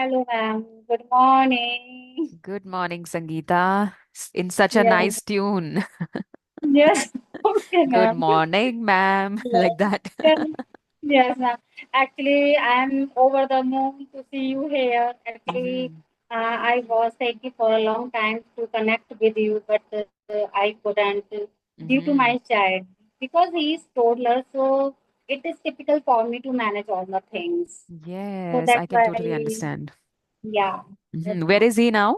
Hello, ma'am. Good morning. Good morning, Sangeeta. In such a Yes, nice tune. yes. Okay, Good ma'am. morning, ma'am. Yes, Like that. yes, yes, ma'am. Actually, I'm over the moon to see you here. Actually, hmm I was thinking for a long time to connect with you, but I couldn't due to my hmm child because he is toddler. So it is typical for me to manage all the things. So Yes, that's I can why, totally understand. yeah, yes, Where ma'am. is he now?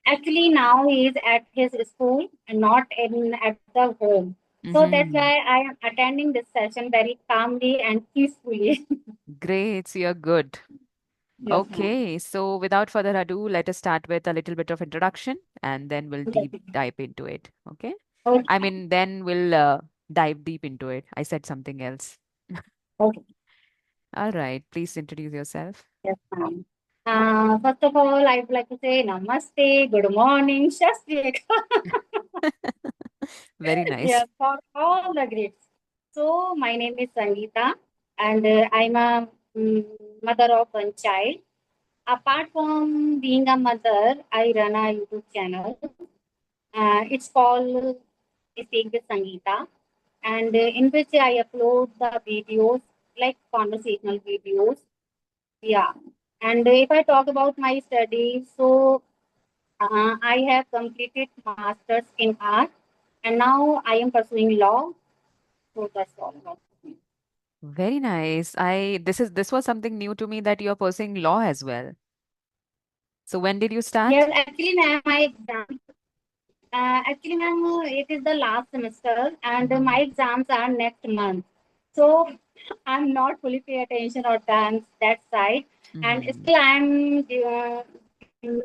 Actually, now he is at his school and not in at the home. So that's why hmm I am attending this session very calmly and peacefully. Great, so you're good. Yes, ma'am. Okay, so without further ado, let us start with a little bit of introduction and then we'll deep Okay. dive into it. Okay? Okay, I ma'am. mean, then we'll dive deep into it. I said something else. Okay. All right, please introduce yourself. Yes, ma'am. First of all, I would like to say namaste, good morning, Shashriyakal. Very nice. Yes, for all the greats. So my name is Sangeeta, and I'm a mother of one child. Apart from being a mother, I run a YouTube channel. It's called Speak with Sangeeta, and in which I upload the videos like conversational videos. Yeah, and if I talk about my studies, so I have completed masters in art, and now I am pursuing law. So that's all about me. Very nice. This was something new to me that you're pursuing law as well. So when did you Yes, start? actually, ma'am, my exam. Actually, ma'am, it is the last semester, and my hmm exams are next month. So I'm not fully pay attention or that side, and hmm still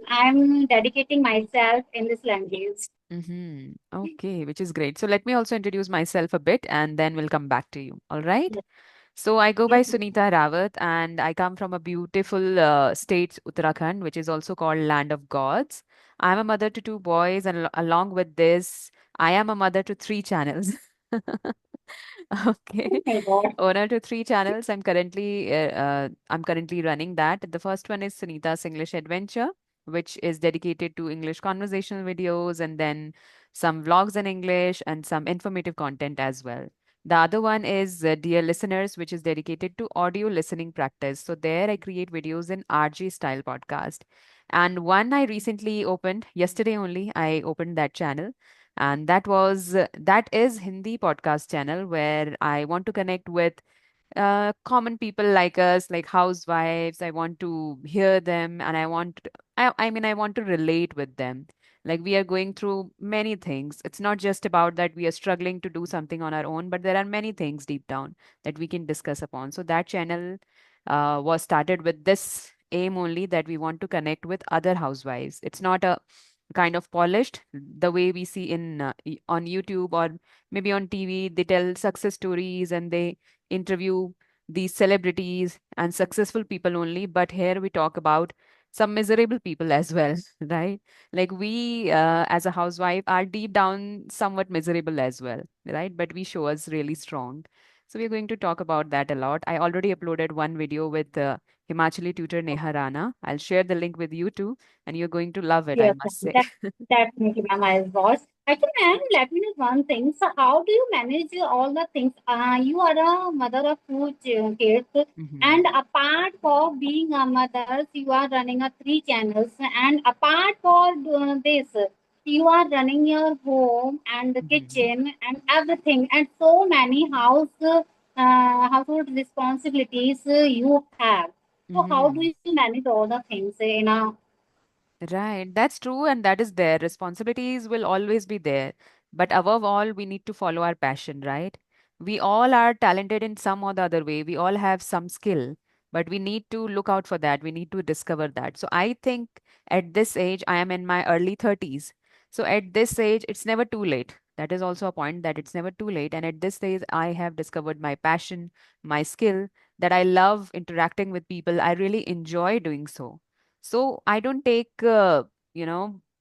I'm dedicating myself in this language. Okay, which is great. So let me also introduce myself a bit and then we'll come back to you. All right. Yes, So I go by yes, Sunita Rawat and I come from a beautiful state, Uttarakhand, which is also called Land of Gods. I'm a mother to two boys, and along with this, I am a mother to three channels. Okay. oh my God. Owner to three channels. I'm currently running that. The first one is Sunita's English Adventure, which is dedicated to English conversational videos and then some vlogs in English and some informative content as well. The other one is Dear Listeners, which is dedicated to audio listening practice. So there I create videos in RG style podcast. And one I recently opened yesterday only, I opened that channel, and that is Hindi podcast channel where I want to connect with common people like us, like housewives. I want to hear them, and I mean, I want to relate with them. Like, we are going through many things. It's not just about that we are struggling to do something on our own, but there are many things deep down that we can discuss upon. So that channel was started with this aim only, that we want to connect with other housewives. It's not a kind of polished the way we see in on YouTube or maybe on TV. They tell success stories and they interview these celebrities and successful people only, but here we talk about some miserable people as well, right? Like, we as a housewife are deep down somewhat miserable as well, right? But we show us really strong. So we're going to talk about that a lot. I already uploaded one video with Himachali tutor Neha Rana. I'll share the link with you too, and you're going to love it, I Yes, must ma'am. say. Definitely, ma'am, I was. Actually, ma'am, let me know one thing. So, how do you manage all the things? You are a mother of two kids, hmm and apart for being a mother, you are running a three channels, and apart for this, you are running your home and the hmm kitchen and everything, and so many household responsibilities you have. So, how do hmm you manage all the things in a Right, that's true, and that is there. Responsibilities will always be there. But above all, we need to follow our passion, right? We all are talented in some or the other way. We all have some skill, but we need to look out for that. We need to discover that. So I think at this age, I am in my early 30s. So at this age, it's never too late. That is also a point, that it's never too late. And at this stage, I have discovered my passion, my skill, that I love interacting with people. I really enjoy doing so. So I don't take,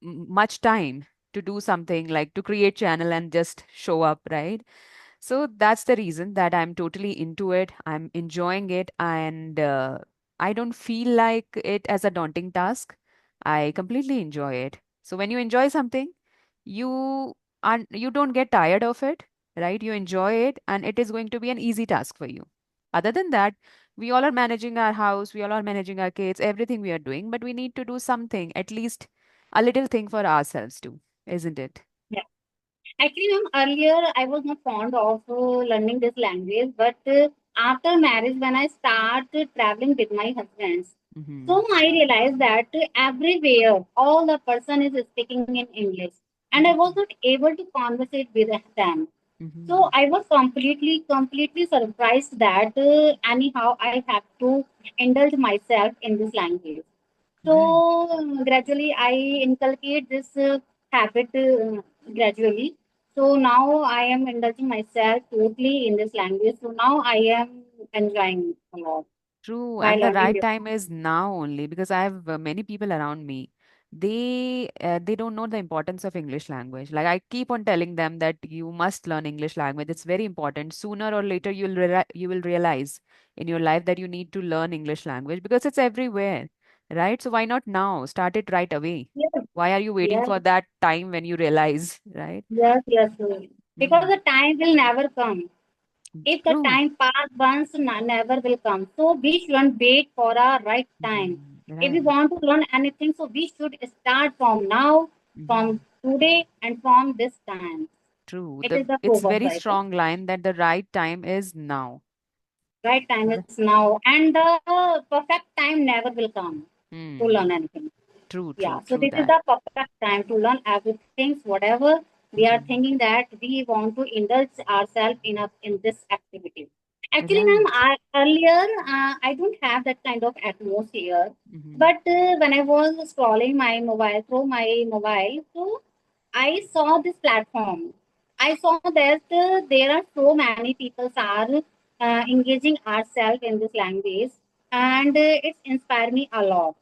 much time to do something like to create channel and just show up, right? So that's the reason that I'm totally into it. I'm enjoying it, and I don't feel like it as a daunting task. I completely enjoy it. So when you enjoy something, you don't get tired of it, right? You enjoy it and it is going to be an easy task for you. Other than that, we all are managing our house, we all are managing our kids, everything we are doing, but we need to do something, at least a little thing for ourselves too, isn't it? Yeah. Actually, ma'am, earlier I was not fond of learning this language, but after marriage, when I started traveling with my husband, Mm-hmm. so I realized that everywhere all the person is speaking in English, and I was Mm-hmm. not able to conversate with them. Mm-hmm. So I was completely surprised that anyhow I have to indulge myself in this language. Right. So gradually I inculcate this habit gradually. So now I am indulging myself totally in this language. So now I am enjoying a lot True, by and the learning right this. time is now only because I have many people around me. They don't know the importance of English language. Like I keep on telling them that you must learn English language. It's very important. Sooner or later, you will realize in your life that you need to learn English language because it's everywhere, right? So why not now? Start it right away. Yes, Why are you waiting yes, for that time when you realize, right? yes. Because Mm. the time will never come. If the True. time pass once, never will come. So we shouldn't wait for our right time. Mhm. If we Right. want to learn anything, so we should start from now, from Mhm. today, and from this time. True. It is the It's proverb, very I think. strong line that the right time is now. Right time The- is now, and the perfect time never will come to learn Hmm. anything. True, Yeah, true, so true this is that. the perfect time to learn everything, whatever we are Mhm. thinking that we want to indulge ourselves in this activity. Actually, ma'am, Right. earlier I don't have that kind of atmosphere, Mhm. but when I was scrolling my mobile through my mobile, so I saw this platform. I saw that there are so many people are engaging ourselves in this language, and it's inspired me a lot.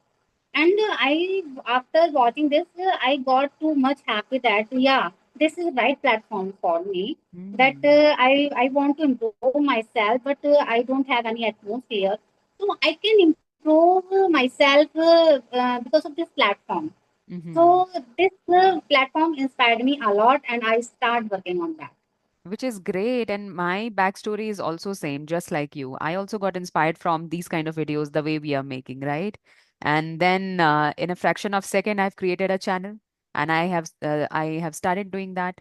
And I, after watching this, I got too much happy that yeah, this is the right platform for me. That Mhm. I want to improve myself, but I don't have any atmosphere, so I can improve myself because of this platform. Mhm. So this platform inspired me a lot, and I start working on that. Which is great, and my backstory is also same, just like you. I also got inspired from these kind of videos, the way we are making, right? And then in a fraction of second, I've created a channel, and I have started doing that.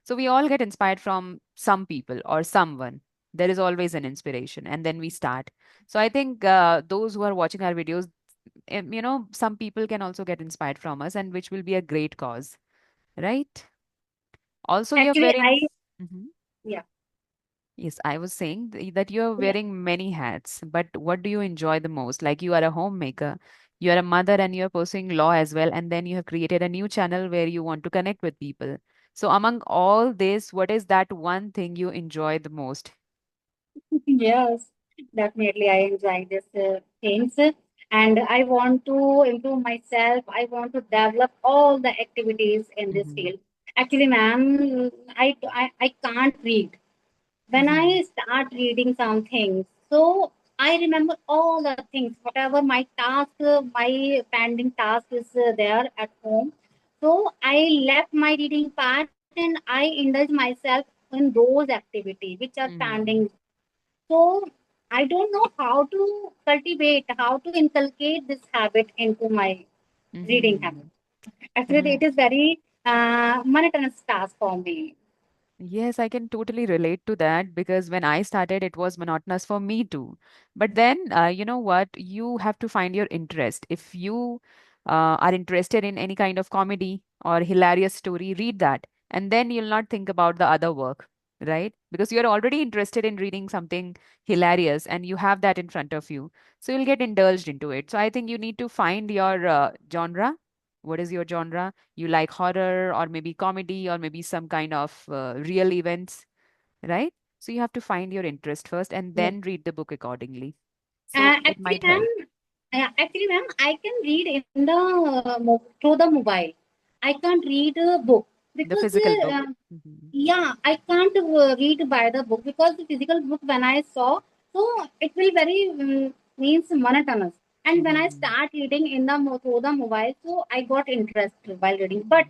So we all get inspired from some people or someone. There is always an inspiration, and then we start. So I think those who are watching our videos, some people can also get inspired from us, and which will be a great cause, right? Also, you're Actually, wearing. Mhm. yeah, Yes, I was saying that you're yeah. wearing many hats, but what do you enjoy the most? Like you are a homemaker, you are a mother, and you're pursuing law as well, and then you have created a new channel where you want to connect with people. So, among all this, what is that one thing you enjoy the most? Yes, definitely. I enjoy this things, and I want to improve myself. I want to develop all the activities in this Mm-hmm. field. Actually, ma'am, I can't read. When Mm-hmm. I start reading something, so I remember all the things, whatever my task, my pending task is there at home. So I left my reading part and I indulge myself in those activities which are Mm-hmm. pending. So I don't know how to cultivate, how to inculcate this habit into my reading habit. Mm-hmm. Actually, it is very monotonous task for me. Yes, I can totally relate to that because when I started, it was monotonous for me too. But then, you know what? You have to find your interest. If you are interested in any kind of comedy or hilarious story, read that. And then you'll not think about the other work, right? Because you're already interested in reading something hilarious and you have that in front of you. So you'll get indulged into it. So I think you need to find your genre. What is your genre? You like horror or maybe comedy or maybe some kind of real events, right? So you have to find your interest first and Yes. then read the book accordingly. So Uh, it actually, might ma'am, help. actually, ma'am, I can read in the through the mobile. I can't read a book The because physical book. Mhm. yeah, I can't read by the book because the physical book when I saw, so it will very means monotonous. And when I Mm-hmm. start reading in the through the mobile, so I got interest while reading. But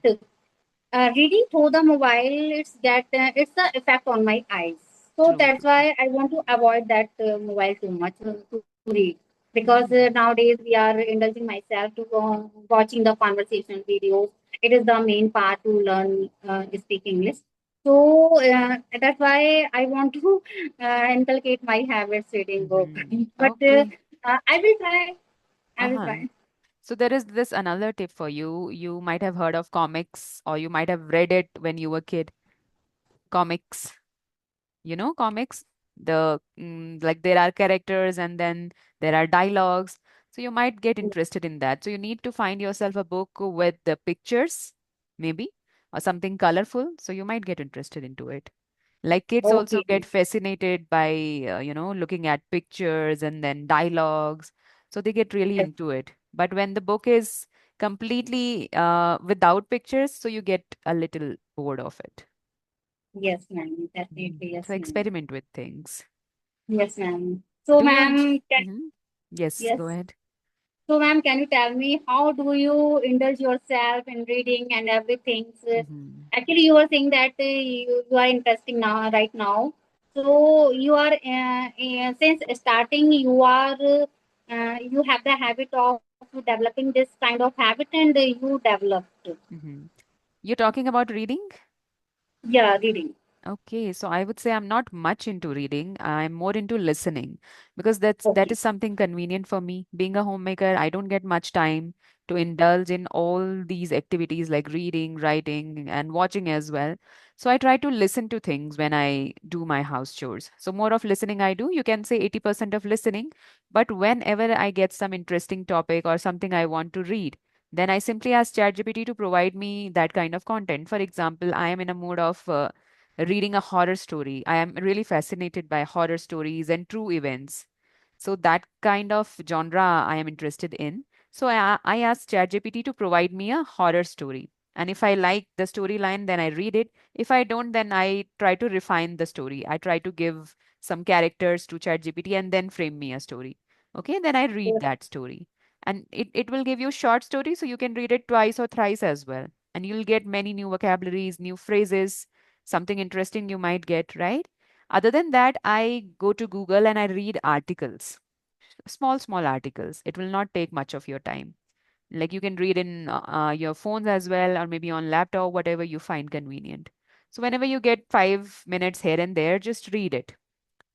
reading through the mobile, it's the effect on my eyes. So True, that's true. why I want to avoid that mobile too much to read, because Mm-hmm. nowadays we are indulging myself to watching the conversation videos. It is the main part to learn speak English. So that's why I want to inculcate my habits reading book. Mm-hmm. But Okay. I will try. I will Uh-huh. try. So there is this another tip for you. You might have heard of comics or you might have read it when you were a kid. Comics. Comics, like there are characters and then there are dialogues, so you might get interested in that. So you need to find yourself a book with the pictures, maybe, or something colorful, so you might get interested into it. Like kids also Okay. get fascinated by looking at pictures and then dialogues, so they get really Yes, into it. But when the book is completely without pictures, so you get a little bored of it. yes, ma'am. Definitely, So yes, ma'am. experiment with things. Yes, ma'am. So, Do you? ma'am, Hmm. Yes, yes. go ahead. So, ma'am, can you tell me how do you indulge yourself in reading and everything? So, Hmm. actually, you were saying that you are interesting now, right now. So, you are since starting, you have the habit of developing this kind of habit, and you developed. Hmm. You're talking about reading? Yeah, reading. Okay, so I would say I'm not much into reading. I'm more into listening because that Okay. is something convenient for me. Being a homemaker, I don't get much time to indulge in all these activities like reading, writing, and watching as well. So I try to listen to things when I do my house chores. So more of listening I do. You can say 80% of listening, but whenever I get some interesting topic or something I want to read, then I simply ask ChatGPT to provide me that kind of content. For example, I am in a mood of reading a horror story. I am really fascinated by horror stories and true events. So that kind of genre I am interested in. So I asked ChatGPT to provide me a horror story. And if I like the storyline, then I read it. If I don't, then I try to refine the story. I try to give some characters to ChatGPT and then frame me a story. Okay, then I read that story. And it will give you short story, so you can read it twice or thrice as well. And you'll get many new vocabularies, new phrases, something interesting you might get, right? Other than that, I go to Google and I read articles, small, small articles. It will not take much of your time. Like you can read in your phones as well, or maybe on laptop, whatever you find convenient. So whenever you get 5 minutes here and there, just read it.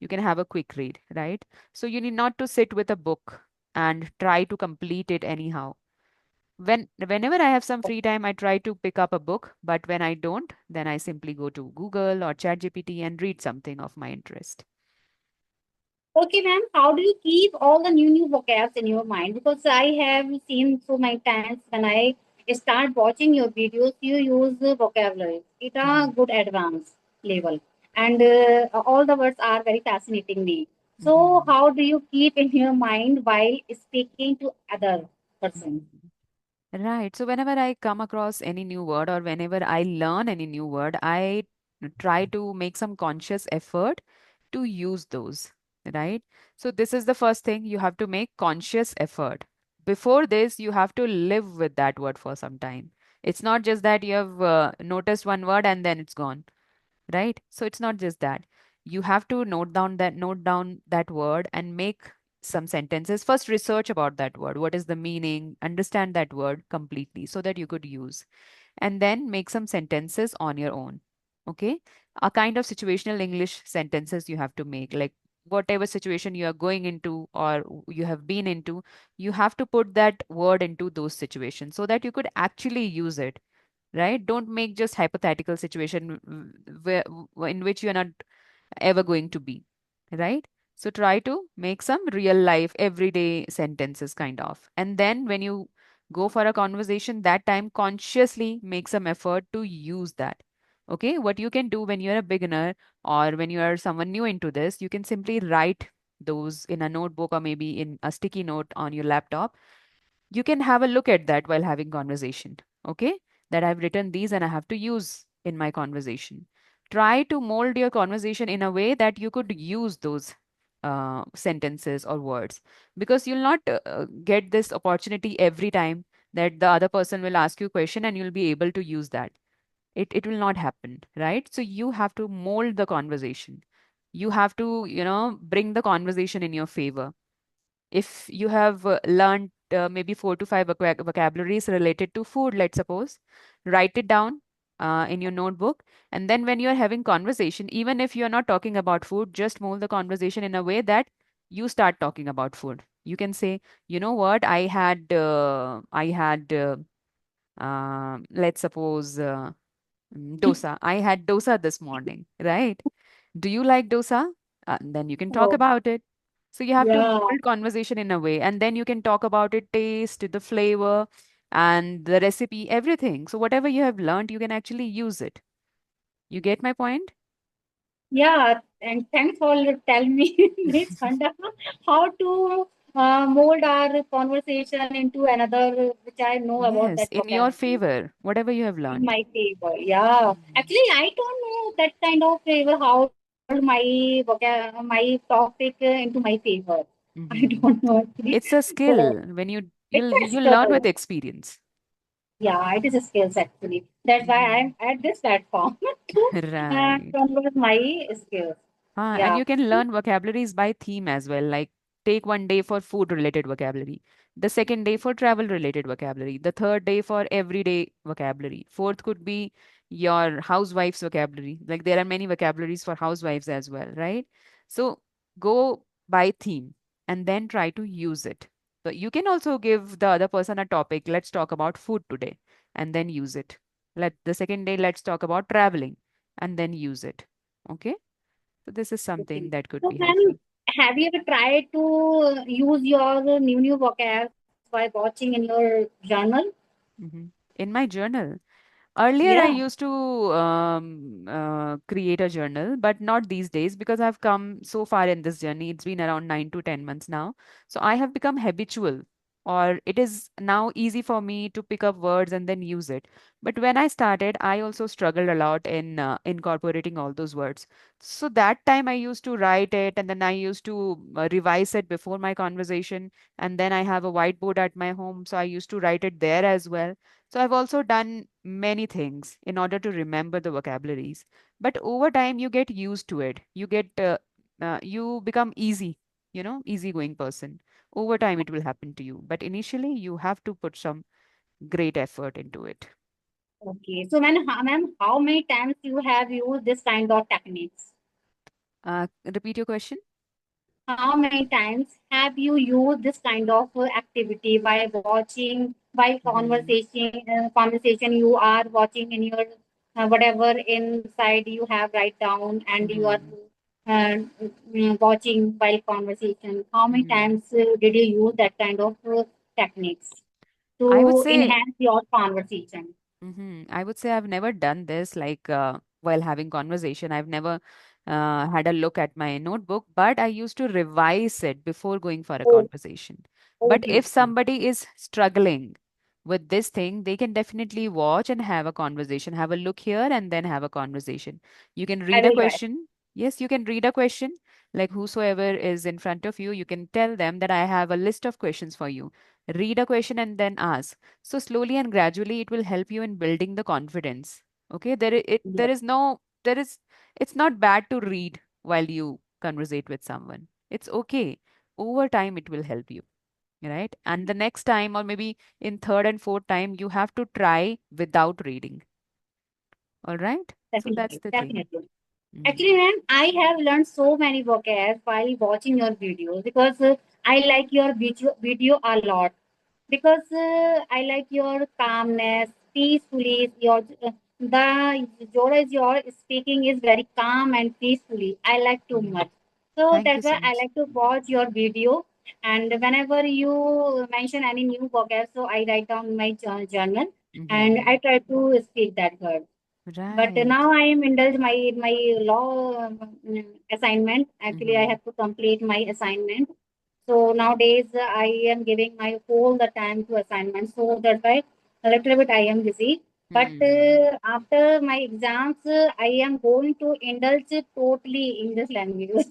You can have a quick read, right? So you need not to sit with a book and try to complete it anyhow. Whenever I have some free time, I try to pick up a book, but when I don't, then I simply go to Google or ChatGPT and read something of my interest. Okay, ma'am. How do you keep all the new vocabs in your mind? Because I have seen so many times when I start watching your videos, you use the vocabulary. It a Mhm. good advanced level, and all the words are very fascinating me. So, Mhm. how do you keep in your mind while speaking to other persons? Mhm. Right. So whenever I come across any new word or whenever I learn any new word, I try to make some conscious effort to use those, right? So this is the first thing you have to make conscious effort. Before this, you have to live with that word for some time. It's not just that you have noticed one word and then it's gone, right? So it's not just that. You have to note down that word and make some sentences. First, research about that word. What is the meaning? Understand that word completely so that you could use, and then make some sentences on your own. Okay, a kind of situational English sentences you have to make, like whatever situation you are going into or you have been into, you have to put that word into those situations so that you could actually use it, right? Don't make just hypothetical situation in which you are not ever going to be, right? So try to make some real life everyday sentences kind of, and then when you go for a conversation, that time consciously make some effort to use that. Okay, what you can do when you're a beginner or when you are someone new into this, you can simply write those in a notebook or maybe in a sticky note on your laptop. You can have a look at that while having conversation. Okay, that I've written these and I have to use in my conversation. Try to mold your conversation in a way that you could use those, sentences or words, because you'll not get this opportunity every time that the other person will ask you a question and you'll be able to use that. It will not happen, right? So you have to mold the conversation. You have to, bring the conversation in your favor. If you have learned maybe 4 to 5 vocabularies related to food, let's suppose, write it down in your notebook. And then when you're having conversation, even if you're not talking about food, just mold the conversation in a way that you start talking about food. You can say, you know what, I had let's suppose dosa. I had dosa this morning, right? Do you like dosa? Then you can talk Oh, about it. So you have to yeah. mold conversation in a way, and then you can talk about it, taste, the flavor, and the recipe, everything. So whatever you have learned, you can actually use it. You get my point? Yeah, and thanks for telling me, Miss Khanda, how to mold our conversation into another, which I know about Yes, that in your vocabulary favor, whatever you have in learned. my favor. Yeah, Mhm. actually, I don't know that kind of favor how to mold my topic into my favor. I Mhm. don't know actually. It's a So skill when you it's you'll a you learn with skill. experience. Yeah, it is a skills actually. That's why Mhm. I'm at this platform to Right. convert my skills. And Yeah. you can learn vocabularies by theme as well. Like take one day for food related vocabulary, the second day for travel related vocabulary, the third day for everyday vocabulary. Fourth could be your housewife's vocabulary. Like there are many vocabularies for housewives as well, right? So go by theme and then try to use it. So you can also give the other person a topic. Let's talk about food today, and then use it. Let the second day, let's talk about traveling, and then use it. Okay. So this is Okay. something that could So, be ma'am, helpful. have you ever tried to use your new vocabs by watching in your journal? In my journal, earlier, I Yeah. used to create a journal, but not these days because I've come so far in this journey. It's been around 9 to 10 months now. So I have become habitual, or it is now easy for me to pick up words and then use it. But when I started, I also struggled a lot in incorporating all those words. So that time I used to write it and then I used to revise it before my conversation. And then I have a whiteboard at my home. So I used to write it there as well. So I've also done many things in order to remember the vocabularies. But over time, you get used to it. You become easygoing person. Over time, it will happen to you. But initially, you have to put some great effort into it. Okay. So, ma'am, how many times you have used this kind of techniques? Repeat your question. How many times have you used this kind of activity by watching, by Hmm. conversation you are watching in your whatever inside you have write down and you are Hmm. watching while conversation? How many Hmm. times did you use that kind of techniques I would to say enhance your conversation? I would say I've never done this like while having conversation. I've never had a look at my notebook, but I used to revise it before going for a Oh, conversation. But okay, if okay. somebody is struggling with this thing, they can definitely watch and have a conversation, have a look here and then have a conversation. You can I read a will try. question. Yes, you can read a question. Like whosoever is in front of you, you can tell them that I have a list of questions for you. Read a question and then ask, so slowly and gradually it will help you in building the confidence. Okay, there Yes, is no there is it's not bad to read while you conversate with someone. It's okay. Over time it will help you, right? And the next time or maybe in third and fourth time you have to try without reading. All right? So that's definitely, the thing. definitely. Hmm. Actually, ma'am, I have learned so many vocab while watching your videos because I like your video a lot because I like your calmness, peacefully. The your is your speaking is very calm and peacefully. I like too Hmm. much. So Thank you that's so why I much. like to watch your video. And whenever you mention any new vocab, so I write down my journal and I Hmm. try to speak that word. But Right. now I am indulged my law assignment. Actually, I Hmm. have to complete my assignment. So nowadays I am giving my whole the time to assignment. So that's why a little bit I am busy. But Hmm. after my exams, I am going to indulge totally English language.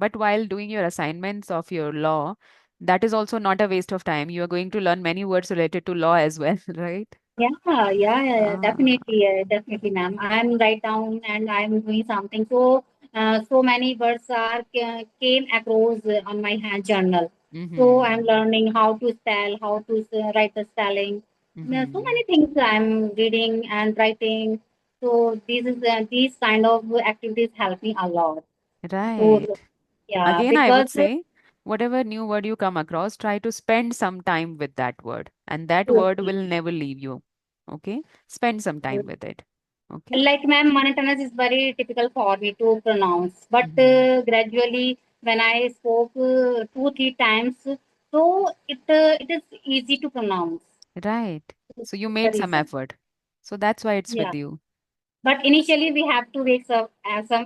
But while doing your assignments of your law, that is also not a waste of time. You are going to learn many words related to law as well, right? Yeah, Ah, definitely, ma'am. I'm right down and I'm doing something. So, so many words are came across on my hand journal. So I'm mm-hmm, learning how to spell, how to write the spelling. So mm-hmm. many things I'm reading and writing. So these kind of activities help me a lot. So Right. yeah, Again, I because would say, whatever new word you come across, try to spend some time with that word, and that word will never leave you. Okay? Spend some time with it. Okay? like ma'am, monotonous is very typical for me to pronounce, but Mm-hmm. gradually when I spoke two, three times, so it is easy to pronounce. Right. It's So you the made some reason. effort. So that's why it's Yeah. with you. But initially we have to make some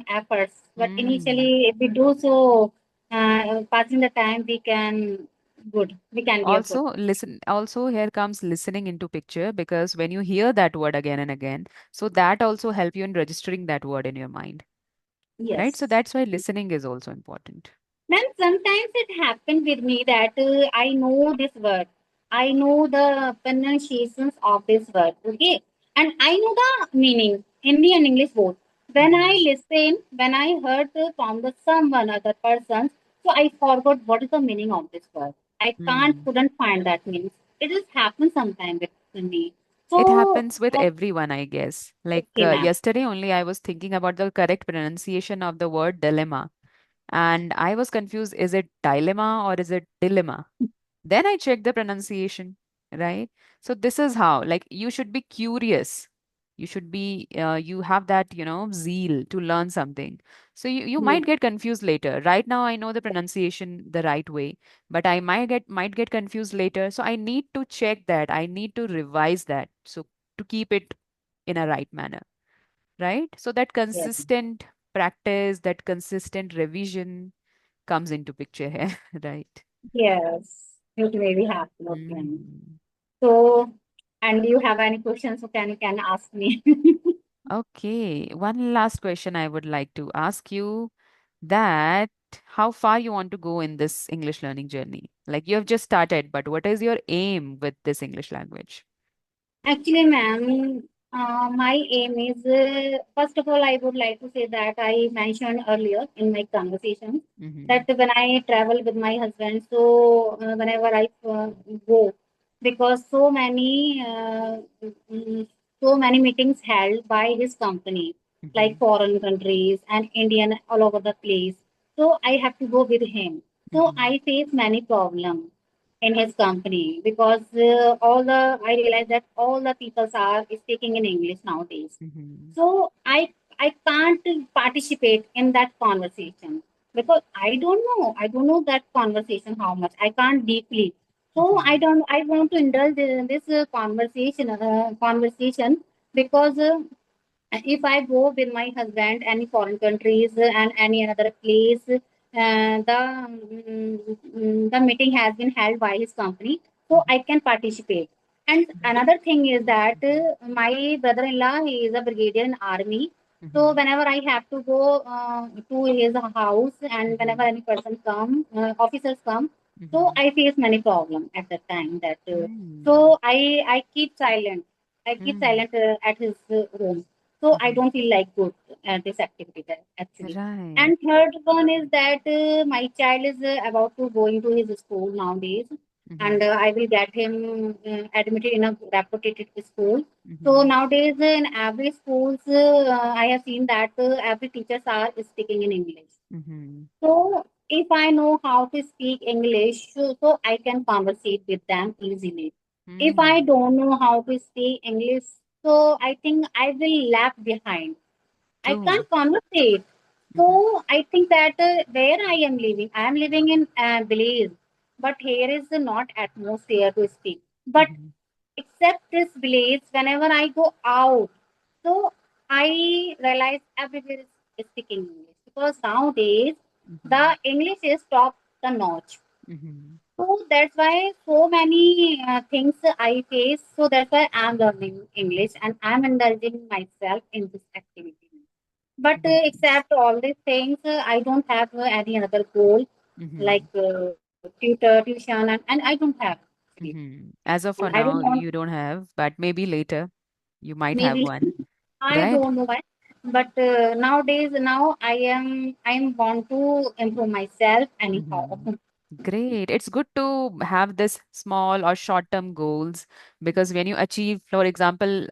efforts. But Mm. initially, if we do so, passing the time, we can be a good. Also, listen, also here comes listening into picture because when you hear that word again and again, so that also help you in registering that word in your mind. Right? So Yes. that's why listening is also important. Ma'am, sometimes it happened with me that I know this word. I know the pronunciations of this word, okay? And I know the meaning, Hindi and English both. Mm-hmm. When I heard from the someone other person, so I forgot what is the meaning of this word. Mm. Couldn't find that meaning. It just happened sometime with me. It So, happens with everyone, I guess. Like okay, ma'am. yesterday only, I was thinking about the correct pronunciation of the word dilemma. And I was confused, is it dilemma or is it dilemma? Then I checked the pronunciation, right? So this is how, like, you should be curious. You should be, you have that, zeal to learn something. So you Hmm. might get confused later. Right now, I know the pronunciation the right way, but I might get confused later. So I need to check that. I need to revise that. So to keep it in a right manner, right? So that Yes. consistent practice, that consistent revision comes into picture here, right? Yes. You may happy, okay, ma'am. Mhm. So, and you have any questions, so can ask me. Okay, one last question I would like to ask you that how far you want to go in this English learning journey? Like you have just started, but what is your aim with this English language? Actually, ma'am, my aim is first of all, I would like to say that I mentioned earlier in my conversation Mm-hmm. that when I travel with my husband, so whenever I go, because so many meetings held by his company, Mm-hmm. like foreign countries and Indian all over the place. So I have to go with him. So Mm-hmm. I face many problems in his company because all the I realize that all the people are speaking in English nowadays. Mm-hmm. So I can't participate in that conversation because I don't know that conversation how much I can't deeply. So Mm-hmm. I want to indulge in this conversation because if I go with my husband any foreign countries and any another place, the meeting has been held by his company, so I can participate. And another thing is that my brother-in-law he is a brigadier in army. So Mm-hmm. whenever I have to go to his house and whenever Mm-hmm. any person come, officers come, so Mm-hmm. I face many problems at that time. That Mm-hmm. so I keep silent. I keep Mm-hmm. silent at his room, so I Mm-hmm. don't feel like good at this activity there, actually. Right. And third one is that my child is about to go into his school nowadays, Mm-hmm. and I will get him admitted in a reputed school. So Mm-hmm. nowadays in every schools, I have seen that every teachers are speaking in English. Mm-hmm. So if I know how to speak English, so I can conversate with them easily. If I Mm-hmm. don't know how to speak English, so I think I will lag behind. I True. can't conversate. Mm-hmm. So I think that where I am living in village, but here is not atmosphere to speak. But Mm-hmm. except this village, whenever I go out, so I realize everywhere is speaking English because nowadays Mm-hmm. the English is top the notch. Mm-hmm. So that's why so many things I face. So that's why I'm learning English and I'm indulging myself in this activity. But Nice. except all these things, I don't have any other goal like Mm-hmm. tuition, and I don't have actually. Mm-hmm. As of And for I don't now, want you don't have, but maybe later you might have maybe one, I right? don't know why. But nowadays, now I am want to improve myself anyhow. Mm-hmm. Great. It's good to have this small or short-term goals because when you achieve, for example,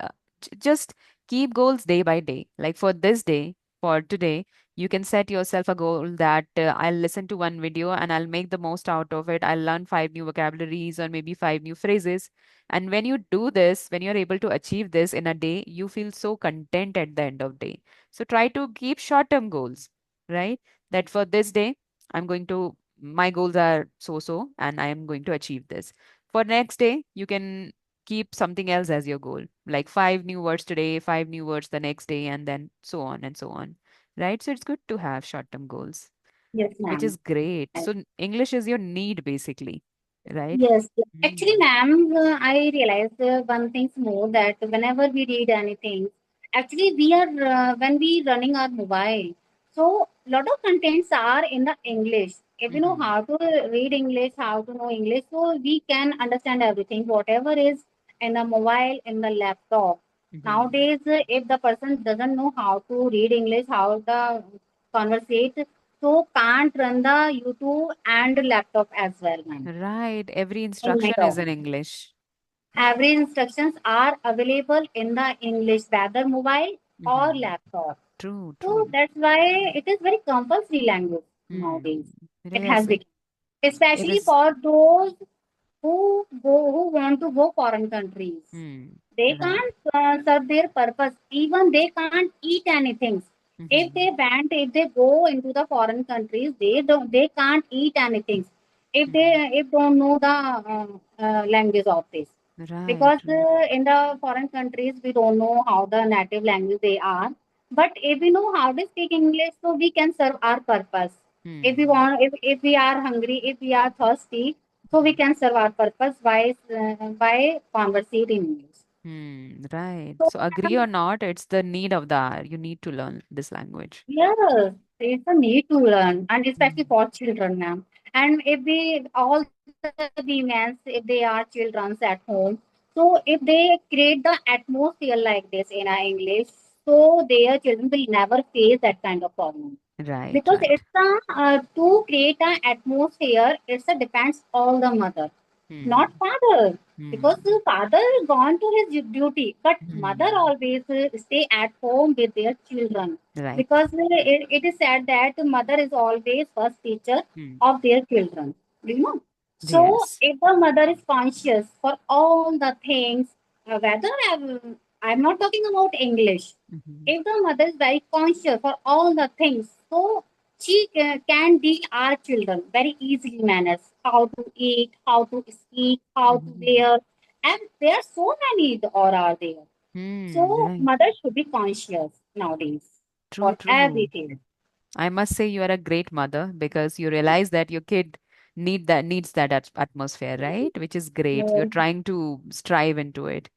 just keep goals day by day. Like for this day, for today, you can set yourself a goal that I'll listen to one video and I'll make the most out of it. I'll learn five new vocabularies or maybe five new phrases. And when you do this, when you're able to achieve this in a day, you feel so content at the end of day. So try to keep short-term goals, right? That for this day, I'm going to my goals are so so and I am going to achieve this. For next day, you can keep something else as your goal, like five new words today, five new words the next day, and then so on and so on. Right? So it's good to have short-term goals, Yes, which ma'am. is great. So English is your need basically, right? Yes, actually, Mm. ma'am, I realized one thing more that whenever we read anything, actually we are when we running our mobile, so lot of contents are in the English. If you know Mm-hmm. how to read English, how to know English, so we can understand everything, whatever is in the mobile, in the laptop. Mm-hmm. Nowadays, if the person doesn't know how to read English, how the conversate, so can't run the YouTube and laptop as well, ma'am. Right. Every Oh my instruction is God. in English. Every instructions are available in the English, whether mobile or Mm-hmm. laptop. True, So true. that's why it is very compulsory language nowadays. Hmm. It Yes, has become, it especially is. for those who want to go foreign countries. Hmm. They Right. can't serve their purpose. Even they can't eat anything. If Mm-hmm. they ban, if they go into the foreign countries, they can't eat anything. If they Mm-hmm. if don't know the language of this, Right, because right. in the foreign countries we don't know how the native language they are. But if we know how to speak English, so we can serve our purpose. If we Hmm. want, if we are hungry, if we are thirsty, so we Mhm. can serve our purpose by conversating English. Right. So So agree or not, it's the need of the hour. You need to learn this language. yes, it's a need to learn, and especially Mm. for children now. And if we all the women, if they are children at home, so if they create the atmosphere like this in our English, so their children will never face that kind of problem. Right, Because right. it's a to create an atmosphere, it's a depends all the mother, not Hmm. father, because Hmm. the father gone to his duty, but mother Hmm. always stay at home with their children, Right. because it is said that the mother is always first teacher Hmm. of their children, do you know? So Yes. if the mother is conscious for all the things, whether I'm not talking about English, Hmm. if the mother is very conscious for all the things, so she can teach our children very easily manners, how to eat, how to speak, how to Hmm. wear, and there are so many or are there. So Right. mother should be conscious nowadays True, for true. everything. I must say you are a great mother because you realize that your kid needs that atmosphere, right? Which is great. You're Yes, trying to strive into it.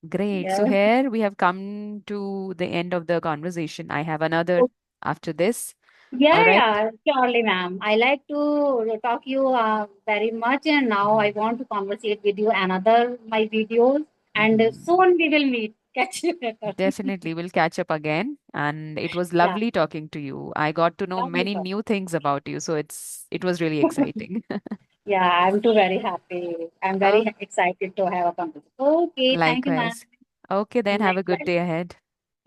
Great. So yes. here we have come to the end of the conversation. I have another after this. All Yeah, right. yeah, surely, ma'am. I like to talk you very much, and now I Mhm. want to conversate with you another my videos, and Mhm. soon we will meet. Catch you later. Definitely, we'll catch up again. And it was Yeah, lovely talking to you. I got to know lovely many talk. new things about you, so it was really exciting. Yeah, I'm too very happy. I'm Oh, very excited to have a conversation. Okay, thank you, ma'am. likewise. Okay, then have a good Likewise. day ahead.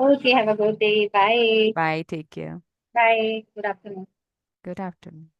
Okay, have a good day. Bye. Bye. Take care. Bye. Good afternoon. Good afternoon.